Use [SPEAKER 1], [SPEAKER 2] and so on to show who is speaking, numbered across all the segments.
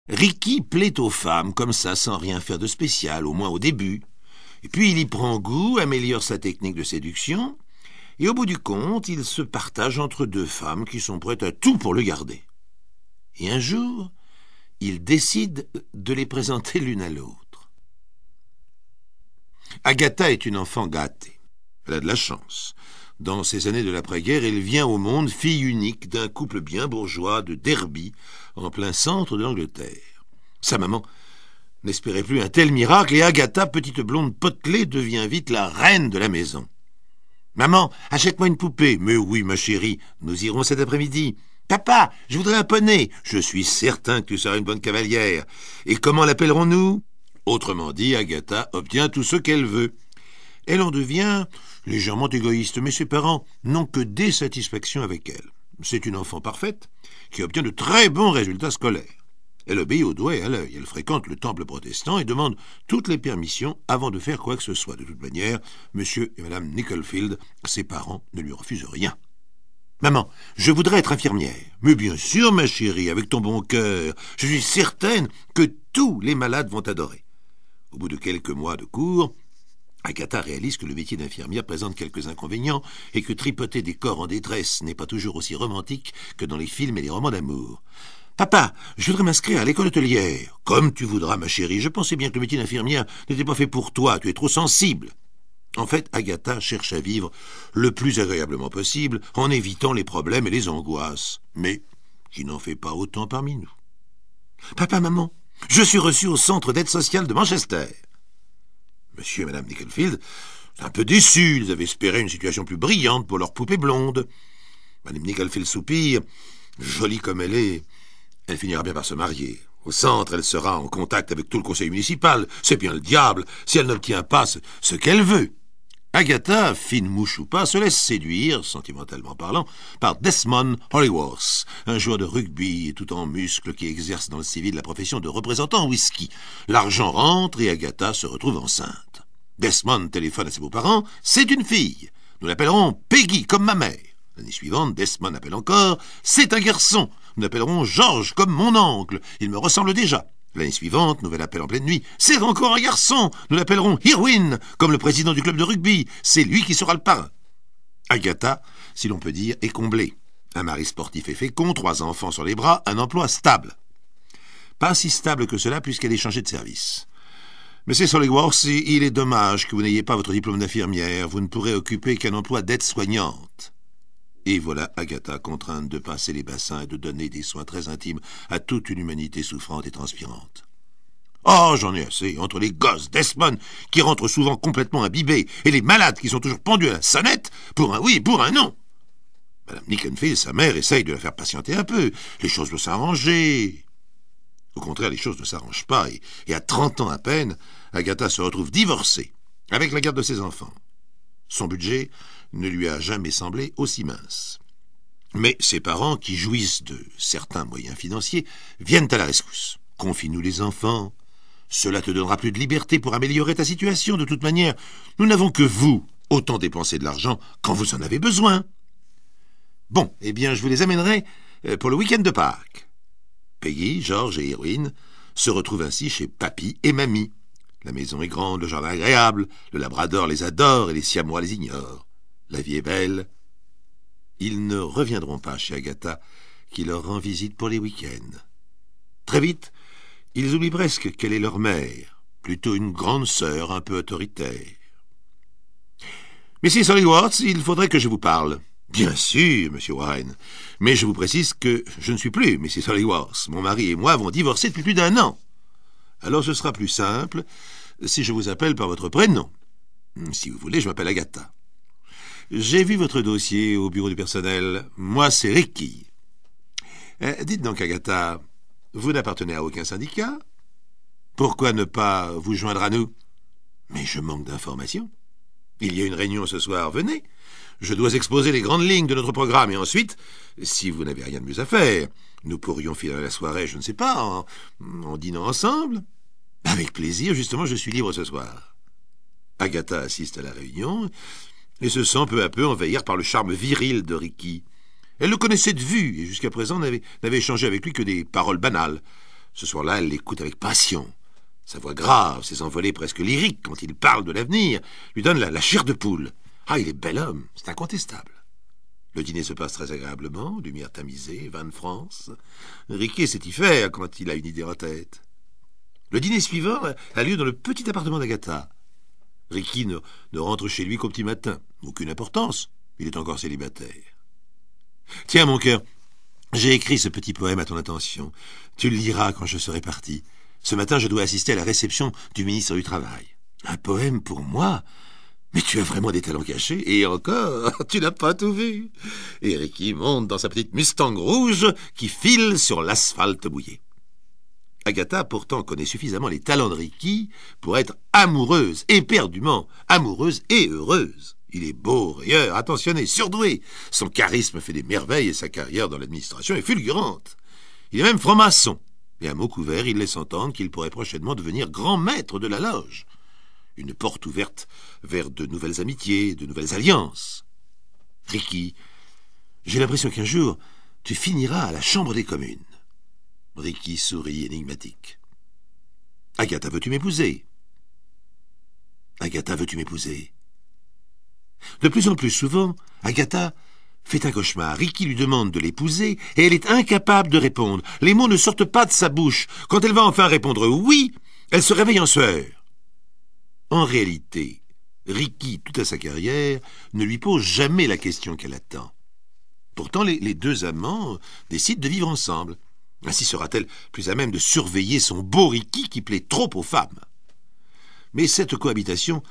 [SPEAKER 1] Ricky plaît aux femmes comme ça, sans rien faire de spécial, au moins au début. Et puis il y prend goût, améliore sa technique de séduction, et au bout du compte, il se partage entre deux femmes qui sont prêtes à tout pour le garder. Et un jour, il décide de les présenter l'une à l'autre. Agatha est une enfant gâtée. Elle a de la chance. Dans ces années de l'après-guerre, elle vient au monde fille unique d'un couple bien bourgeois de Derby, en plein centre de l'Angleterre. Sa maman n'espérait plus un tel miracle et Agatha, petite blonde potelée, devient vite la reine de la maison. « Maman, achète-moi une poupée. »« Mais oui, ma chérie, nous irons cet après-midi. »« Papa, je voudrais un poney. »« Je suis certain que tu seras une bonne cavalière. Et comment l'appellerons-nous » Autrement dit, Agatha obtient tout ce qu'elle veut. Elle en devient légèrement égoïste, mais ses parents n'ont que des satisfactions avec elle. C'est une enfant parfaite qui obtient de très bons résultats scolaires. Elle obéit au doigt et à l'œil. Elle fréquente le temple protestant et demande toutes les permissions avant de faire quoi que ce soit. De toute manière, monsieur et madame Nicholfield, ses parents ne lui refusent rien. « Maman, je voudrais être infirmière. »« Mais bien sûr, ma chérie, avec ton bon cœur. Je suis certaine que tous les malades vont t'adorer. » Au bout de quelques mois de cours, Agatha réalise que le métier d'infirmière présente quelques inconvénients et que tripoter des corps en détresse n'est pas toujours aussi romantique que dans les films et les romans d'amour. « Papa, je voudrais m'inscrire à l'école hôtelière. »« Comme tu voudras, ma chérie. Je pensais bien que le métier d'infirmière n'était pas fait pour toi. Tu es trop sensible. » En fait, Agatha cherche à vivre le plus agréablement possible en évitant les problèmes et les angoisses, mais qui n'en fait pas autant parmi nous. « Papa, maman, je suis reçu au centre d'aide sociale de Manchester. » Monsieur et madame Nicholfield sont un peu déçus. Ils avaient espéré une situation plus brillante pour leur poupée blonde. Madame Nicholfield soupire. Jolie comme elle est, elle finira bien par se marier. Au centre, elle sera en contact avec tout le conseil municipal. C'est bien le diable si elle n'obtient pas ce qu'elle veut. Agatha, fine mouche ou pas, se laisse séduire, sentimentalement parlant, par Desmond Hollyworth, un joueur de rugby tout en muscles qui exerce dans le civil la profession de représentant en whisky. L'argent rentre et Agatha se retrouve enceinte. Desmond téléphone à ses beaux-parents. C'est une fille. Nous l'appellerons Peggy, comme ma mère. L'année suivante, Desmond appelle encore. C'est un garçon. Nous l'appellerons George, comme mon oncle. Il me ressemble déjà. L'année suivante, nouvel appel en pleine nuit. C'est encore un garçon. Nous l'appellerons Irwin, comme le président du club de rugby. C'est lui qui sera le parrain. Agatha, si l'on peut dire, est comblée. Un mari sportif et fécond, 3 enfants sur les bras, un emploi stable. Pas si stable que cela puisqu'elle est changée de service. Monsieur Hollyworth, il est dommage que vous n'ayez pas votre diplôme d'infirmière. Vous ne pourrez occuper qu'un emploi d'aide-soignante. Et voilà Agatha contrainte de passer les bassins et de donner des soins très intimes à toute une humanité souffrante et transpirante. Oh, j'en ai assez, entre les gosses Desmond, qui rentrent souvent complètement imbibés, et les malades qui sont toujours pendus à la sonnette, pour un oui et pour un non. Madame Nicholfield, sa mère, essaye de la faire patienter un peu. Les choses vont s'arranger. Au contraire, les choses ne s'arrangent pas, et à 30 ans à peine, Agatha se retrouve divorcée, avec la garde de ses enfants. Son budget ne lui a jamais semblé aussi mince. Mais ses parents, qui jouissent de certains moyens financiers, viennent à la rescousse. « Confie-nous les enfants. Cela te donnera plus de liberté pour améliorer ta situation. De toute manière, nous n'avons que vous. Autant dépenser de l'argent quand vous en avez besoin. » Bon, eh bien, je vous les amènerai pour le week-end de Pâques. Peggy, George et Irwin se retrouvent ainsi chez Papy et Mamie. La maison est grande, le jardin agréable, le labrador les adore et les siamois les ignorent. La vie est belle. Ils ne reviendront pas chez Agatha, qui leur rend visite pour les week-ends. Très vite, ils oublient presque qu'elle est leur mère, plutôt une grande sœur un peu autoritaire. « Mrs. Hollyworth, il faudrait que je vous parle. »« Bien sûr, monsieur Warren, mais je vous précise que je ne suis plus Mrs. Hollyworth. Mon mari et moi avons divorcé depuis plus d'1 an. Alors ce sera plus simple si je vous appelle par votre prénom. Si vous voulez, je m'appelle Agatha. J'ai vu votre dossier au bureau du personnel. Moi, c'est Ricky. Dites donc, Agatha, vous n'appartenez à aucun syndicat? Pourquoi ne pas vous joindre à nous? Mais je manque d'informations. Il y a une réunion ce soir, venez. Je dois exposer les grandes lignes de notre programme et ensuite, si vous n'avez rien de mieux à faire, nous pourrions finir la soirée, je ne sais pas, en dînant ensemble. Avec plaisir, justement, je suis libre ce soir. Agatha assiste à la réunion et se sent peu à peu envahir par le charme viril de Ricky. Elle le connaissait de vue et jusqu'à présent n'avait échangé avec lui que des paroles banales. Ce soir-là, elle l'écoute avec passion. Sa voix grave, ses envolées presque lyriques quand il parle de l'avenir, lui donnent la chair de poule. Ah, il est bel homme, c'est incontestable. Le dîner se passe très agréablement, lumière tamisée, vin de France. Ricky sait y faire quand il a une idée en tête. Le dîner suivant a lieu dans le petit appartement d'Agatha. Ricky ne rentre chez lui qu'au petit matin. Aucune importance, il est encore célibataire. « Tiens, mon cœur, j'ai écrit ce petit poème à ton attention. Tu le liras quand je serai parti. Ce matin, je dois assister à la réception du ministre du Travail. »« Un poème pour moi ? Mais tu as vraiment des talents cachés, et encore, tu n'as pas tout vu. » Et Ricky monte dans sa petite Mustang rouge qui file sur l'asphalte mouillé. Agatha, pourtant, connaît suffisamment les talents de Ricky pour être amoureuse, éperdument amoureuse et heureuse. Il est beau, rieur, attentionné, surdoué. Son charisme fait des merveilles et sa carrière dans l'administration est fulgurante. Il est même franc-maçon. Et à mot couvert, il laisse entendre qu'il pourrait prochainement devenir grand maître de la loge. Une porte ouverte vers de nouvelles amitiés, de nouvelles alliances. Ricky, j'ai l'impression qu'un jour, tu finiras à la Chambre des communes. Ricky sourit énigmatique. Agatha, veux-tu m'épouser? Agatha, veux-tu m'épouser? De plus en plus souvent, Agatha fait un cauchemar. Ricky lui demande de l'épouser et elle est incapable de répondre. Les mots ne sortent pas de sa bouche. Quand elle va enfin répondre oui, elle se réveille en sueur. En réalité, Ricky, toute sa carrière, ne lui pose jamais la question qu'elle attend. Pourtant, les deux amants décident de vivre ensemble. Ainsi sera-t-elle plus à même de surveiller son beau Ricky qui plaît trop aux femmes. Mais cette cohabitation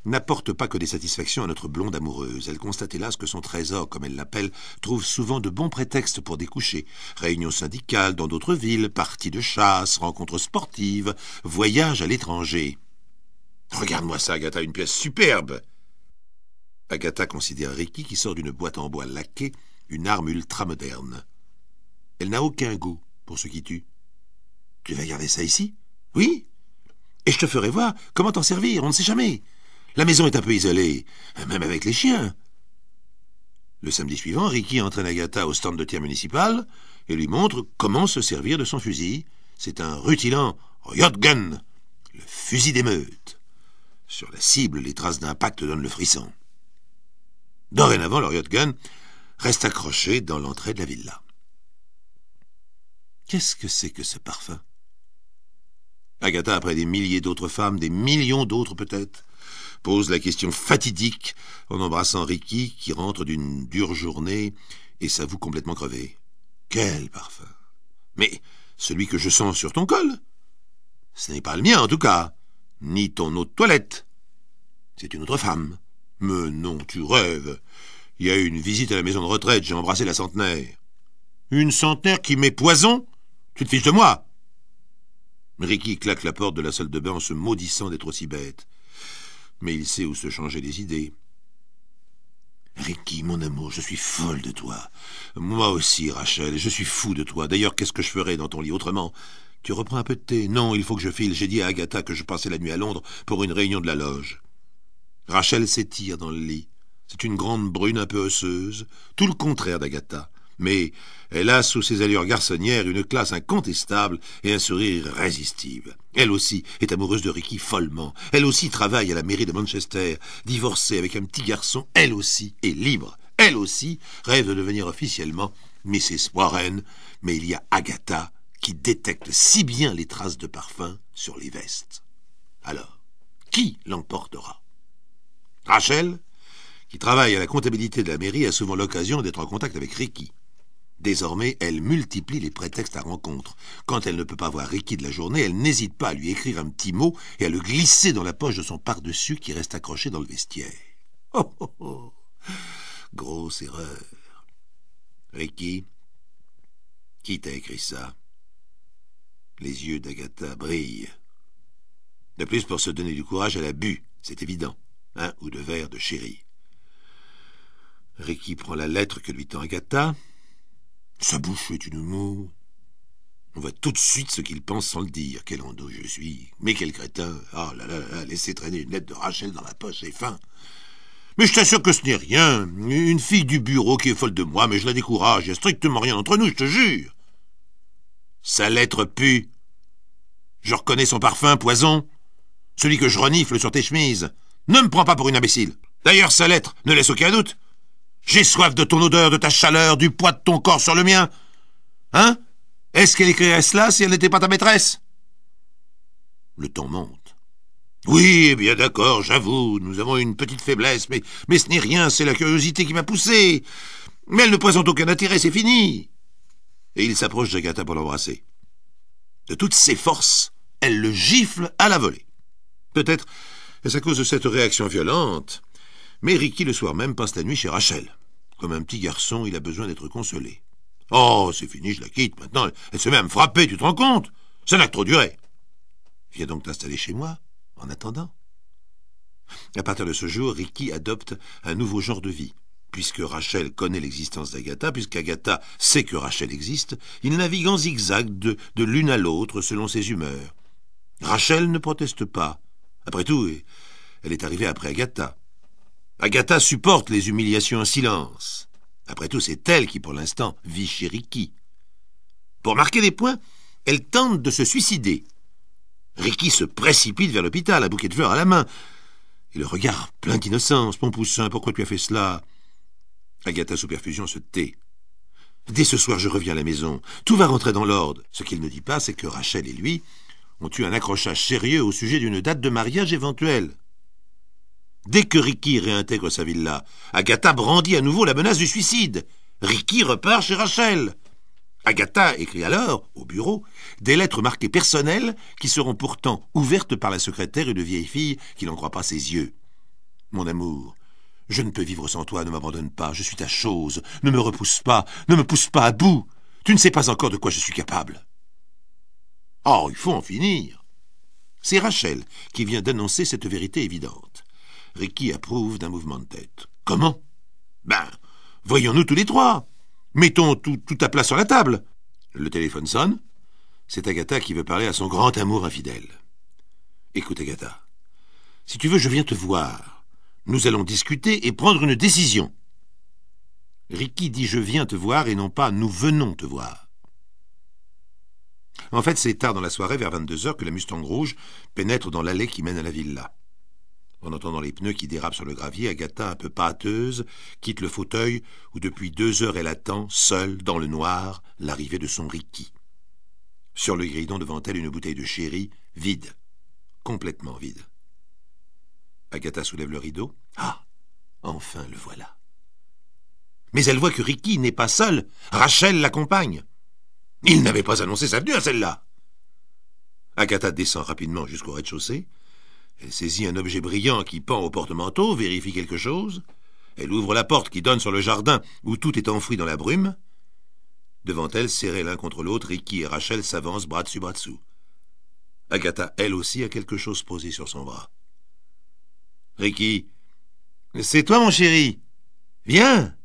[SPEAKER 1] n'apporte pas que des satisfactions à notre blonde amoureuse. Elle constate hélas que son trésor, comme elle l'appelle, trouve souvent de bons prétextes pour découcher. Réunions syndicales dans d'autres villes, parties de chasse, rencontres sportives, voyages à l'étranger. Regarde-moi ça, Agatha, une pièce superbe. Agatha considère Ricky qui sort d'une boîte en bois laquée, une arme ultra-moderne. Elle n'a aucun goût pour ce qui tue. Tu vas garder ça ici? Oui. Et je te ferai voir comment t'en servir, on ne sait jamais. La maison est un peu isolée, même avec les chiens. Le samedi suivant, Ricky entraîne Agatha au stand de tir municipal et lui montre comment se servir de son fusil. C'est un rutilant Riot Gun, le fusil d'émeute. Sur la cible, les traces d'impact donnent le frisson. Dorénavant, le Riot Gun reste accroché dans l'entrée de la villa. Qu'est-ce que c'est que ce parfum? Agatha, après des milliers d'autres femmes, des millions d'autres peut-être, pose la question fatidique en embrassant Ricky qui rentre d'une dure journée et s'avoue complètement crevé. Quel parfum! Mais celui que je sens sur ton col? Ce n'est pas le mien en tout cas, ni ton eau de toilette. C'est une autre femme. Mais non, tu rêves. Il y a eu une visite à la maison de retraite, j'ai embrassé la centenaire. Une centenaire qui met poison? Tu te fiches de moi? Ricky claque la porte de la salle de bain en se maudissant d'être aussi bête. Mais il sait où se changer les idées. Ricky, mon amour, je suis folle de toi. Moi aussi, Rachel, je suis fou de toi. D'ailleurs, qu'est-ce que je ferais dans ton lit autrement? Tu reprends un peu de thé? Non, il faut que je file. J'ai dit à Agatha que je passais la nuit à Londres pour une réunion de la loge. Rachel s'étire dans le lit. C'est une grande brune un peu osseuse, tout le contraire d'Agatha. Mais elle a sous ses allures garçonnières une classe incontestable et un sourire irrésistible. Elle aussi est amoureuse de Ricky follement. Elle aussi travaille à la mairie de Manchester, divorcée avec un petit garçon. Elle aussi est libre. Elle aussi rêve de devenir officiellement Mrs. Warren. Mais il y a Agatha qui détecte si bien les traces de parfum sur les vestes. Alors, qui l'emportera? Rachel, qui travaille à la comptabilité de la mairie, a souvent l'occasion d'être en contact avec Ricky. Désormais, elle multiplie les prétextes à rencontre. Quand elle ne peut pas voir Ricky de la journée, elle n'hésite pas à lui écrire un petit mot et à le glisser dans la poche de son pardessus qui reste accroché dans le vestiaire. Oh, oh, oh. Grosse erreur. Ricky, qui t'a écrit ça? Les yeux d'Agatha brillent. De plus, pour se donner du courage, elle a bu, c'est évident. Un ou deux verres de sherry. Ricky prend la lettre que lui tend Agatha. Sa bouche est une moue. On voit tout de suite ce qu'il pense sans le dire. Quel endo je suis. Mais quel crétin. Oh là là là, laisser traîner une lettre de Rachel dans la poche, c'est fin. Mais je t'assure que ce n'est rien. Une fille du bureau qui est folle de moi, mais je la décourage. Il n'y a strictement rien entre nous, je te jure. Sa lettre pue. Je reconnais son parfum, poison. Celui que je renifle sur tes chemises. Ne me prends pas pour une imbécile. D'ailleurs, sa lettre ne laisse aucun doute. J'ai soif de ton odeur, de ta chaleur, du poids de ton corps sur le mien. Hein? Est-ce qu'elle écrirait cela si elle n'était pas ta maîtresse? Le ton monte. Oui, bien d'accord, j'avoue, nous avons une petite faiblesse, mais ce n'est rien, c'est la curiosité qui m'a poussé. Mais elle ne présente aucun intérêt, c'est fini. Et il s'approche d'Agatha pour l'embrasser. De toutes ses forces, elle le gifle à la volée. Peut-être est-ce à cause de cette réaction violente, mais Ricky, le soir même, passe la nuit chez Rachel. Comme un petit garçon, il a besoin d'être consolé. « Oh, c'est fini, je la quitte. Maintenant, elle se met à me frapper, tu te rends compte? Ça n'a que trop duré. Viens donc t'installer chez moi, en attendant. » À partir de ce jour, Ricky adopte un nouveau genre de vie. Puisque Rachel connaît l'existence d'Agatha, puisqu'Agatha sait que Rachel existe, il navigue en zigzag de l'une à l'autre selon ses humeurs. Rachel ne proteste pas. Après tout, elle est arrivée après Agatha. Agatha supporte les humiliations en silence. Après tout, c'est elle qui, pour l'instant, vit chez Ricky. Pour marquer des points, elle tente de se suicider. Ricky se précipite vers l'hôpital, un bouquet de fleurs à la main. Et le regard plein d'innocence. « Mon poussin, pourquoi tu as fait cela ?» Agatha, sous perfusion, se tait. « Dès ce soir, je reviens à la maison. Tout va rentrer dans l'ordre. » Ce qu'il ne dit pas, c'est que Rachel et lui ont eu un accrochage sérieux au sujet d'une date de mariage éventuelle. Dès que Ricky réintègre sa villa, Agatha brandit à nouveau la menace du suicide. Ricky repart chez Rachel. Agatha écrit alors, au bureau, des lettres marquées personnelles qui seront pourtant ouvertes par la secrétaire, une vieille fille qui n'en croit pas ses yeux. « Mon amour, je ne peux vivre sans toi, ne m'abandonne pas, je suis ta chose, ne me repousse pas, ne me pousse pas à bout, tu ne sais pas encore de quoi je suis capable. » Oh, il faut en finir. C'est Rachel qui vient d'annoncer cette vérité évidente. Ricky approuve d'un mouvement de tête. « Comment? Ben, voyons-nous tous les trois. Mettons tout à plat sur la table. » Le téléphone sonne. C'est Agatha qui veut parler à son grand amour infidèle. « Écoute, Agatha, si tu veux, je viens te voir. Nous allons discuter et prendre une décision. » Ricky dit « je viens te voir » et non pas « nous venons te voir ». En fait, c'est tard dans la soirée, vers 22h, que la Mustang rouge pénètre dans l'allée qui mène à la villa. En entendant les pneus qui dérapent sur le gravier, Agatha, un peu pâteuse, quitte le fauteuil où depuis 2 heures elle attend, seule, dans le noir, l'arrivée de son Ricky. Sur le guéridon devant elle, une bouteille de sherry, vide, complètement vide. Agatha soulève le rideau. Ah, enfin le voilà. Mais elle voit que Ricky n'est pas seul. Rachel l'accompagne. Il n'avait pas annoncé sa venue à celle-là. Agatha descend rapidement jusqu'au rez-de-chaussée. Elle saisit un objet brillant qui pend au porte-manteau, vérifie quelque chose. Elle ouvre la porte qui donne sur le jardin où tout est enfoui dans la brume. Devant elle, serrés l'un contre l'autre, Ricky et Rachel s'avancent bras dessus bras dessous. Agatha, elle aussi, a quelque chose posé sur son bras. « Ricky, c'est toi, mon chéri. Viens !»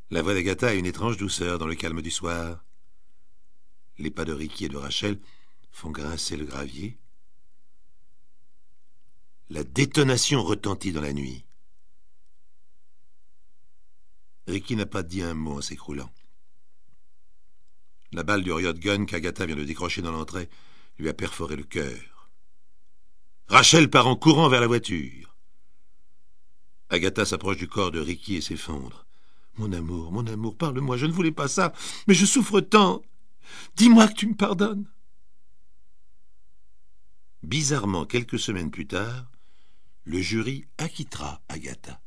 [SPEAKER 1] La voix d'Agatha a une étrange douceur dans le calme du soir. Les pas de Ricky et de Rachel font grincer le gravier. La détonation retentit dans la nuit. Ricky n'a pas dit un mot en s'écroulant. La balle du riot gun qu'Agatha vient de décrocher dans l'entrée lui a perforé le cœur. Rachel part en courant vers la voiture. Agatha s'approche du corps de Ricky et s'effondre. « Mon amour, parle-moi, je ne voulais pas ça, mais je souffre tant. Dis-moi que tu me pardonnes. » Bizarrement, quelques semaines plus tard, le jury acquittera Agatha.